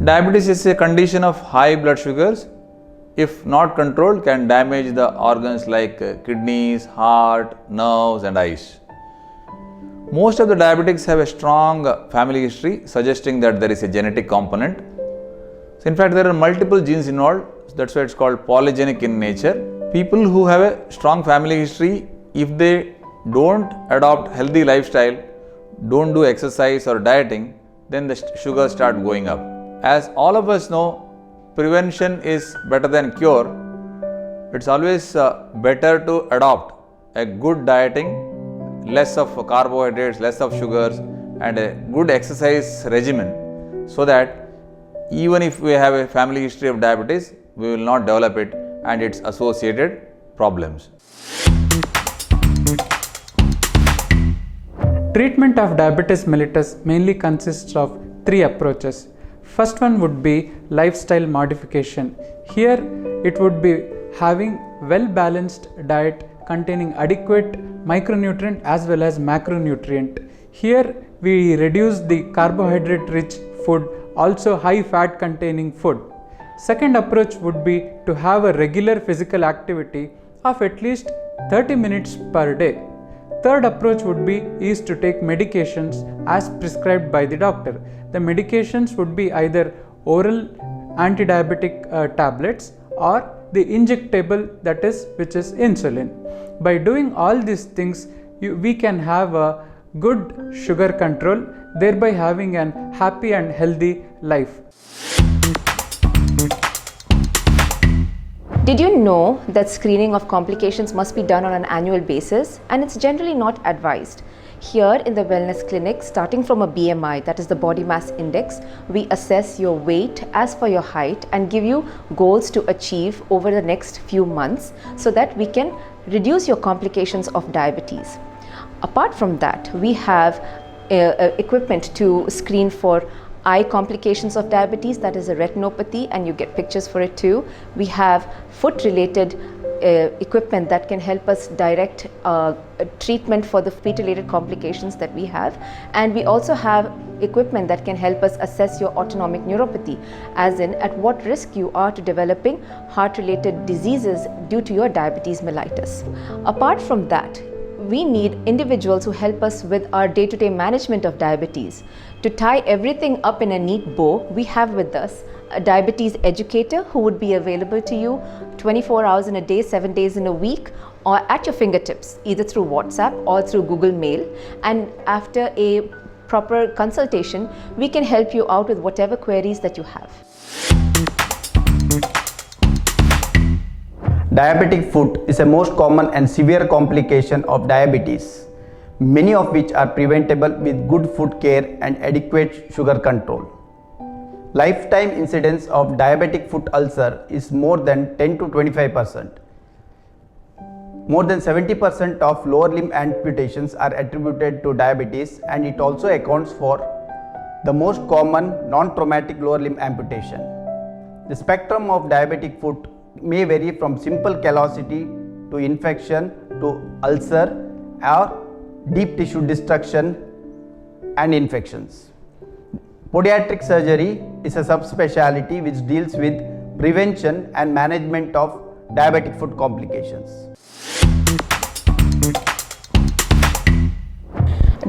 Diabetes is a condition of high blood sugars. If not controlled, can damage the organs like kidneys, heart, nerves and eyes. Most of the diabetics have a strong family history, suggesting that there is a genetic component. So in fact, there are multiple genes involved. That's why it's called polygenic in nature. People who have a strong family history, if they don't adopt healthy lifestyle, don't do exercise or dieting, then the sugars start going up. As all of us know, prevention is better than cure. It's always better to adopt a good dieting, less of carbohydrates, less of sugars, and a good exercise regimen, so that even if we have a family history of diabetes, we will not develop it and its associated problems. Treatment of diabetes mellitus mainly consists of three approaches. First one would be lifestyle modification. Here it would be having well-balanced diet containing adequate micronutrient as well as macronutrient. Here we reduce the carbohydrate-rich food, also high fat containing food. Second approach would be to have a regular physical activity of at least 30 minutes per day. Third approach would be to take medications as prescribed by the doctor. The medications would be either oral anti-diabetic tablets or the injectable, which is insulin. By doing all these things, we can have a good sugar control, thereby having an happy and healthy life. Did you know that screening of complications must be done on an annual basis, and it's generally not advised? Here in the wellness clinic, starting from a BMI, that is the body mass index, we assess your weight as per your height and give you goals to achieve over the next few months so that we can reduce your complications of diabetes. Apart from that, we have equipment to screen for eye complications of diabetes, that is a retinopathy, and you get pictures for it too. We have foot related equipment that can help us direct treatment for the feet related complications that we have, and we also have equipment that can help us assess your autonomic neuropathy, as in at what risk you are to developing heart related diseases due to your diabetes mellitus. Apart from that, we need individuals who help us with our day-to-day management of diabetes. To tie everything up in a neat bow, we have with us a diabetes educator who would be available to you 24 hours in a day, 7 days in a week, or at your fingertips, either through WhatsApp or through Google Mail. And after a proper consultation, we can help you out with whatever queries that you have. Diabetic foot is a most common and severe complication of diabetes, many of which are preventable with good foot care and adequate sugar control. Lifetime incidence of diabetic foot ulcer is more than 10 to 25%. More than 70% of lower limb amputations are attributed to diabetes, and it also accounts for the most common non-traumatic lower limb amputation. The spectrum of diabetic foot may vary from simple callosity to infection to ulcer or deep tissue destruction and infections. Podiatric surgery is a subspecialty which deals with prevention and management of diabetic foot complications.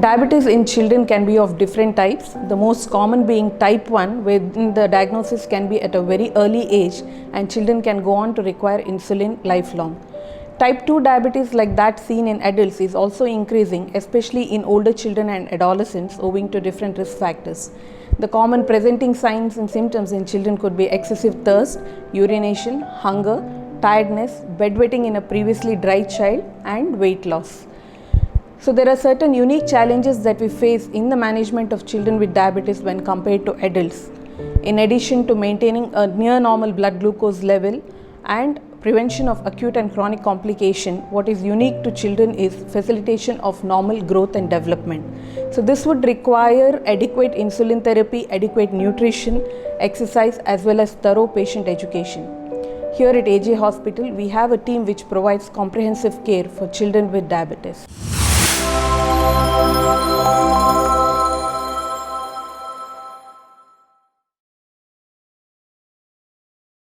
Diabetes in children can be of different types, the most common being type 1, where the diagnosis can be at a very early age and children can go on to require insulin lifelong. Type 2 diabetes, like that seen in adults, is also increasing, especially in older children and adolescents, owing to different risk factors. The common presenting signs and symptoms in children could be excessive thirst, urination, hunger, tiredness, bedwetting in a previously dry child, and weight loss. So there are certain unique challenges that we face in the management of children with diabetes when compared to adults. In addition to maintaining a near normal blood glucose level and prevention of acute and chronic complication, what is unique to children is facilitation of normal growth and development. So this would require adequate insulin therapy, adequate nutrition, exercise, as well as thorough patient education. Here at AJ Hospital, we have a team which provides comprehensive care for children with diabetes.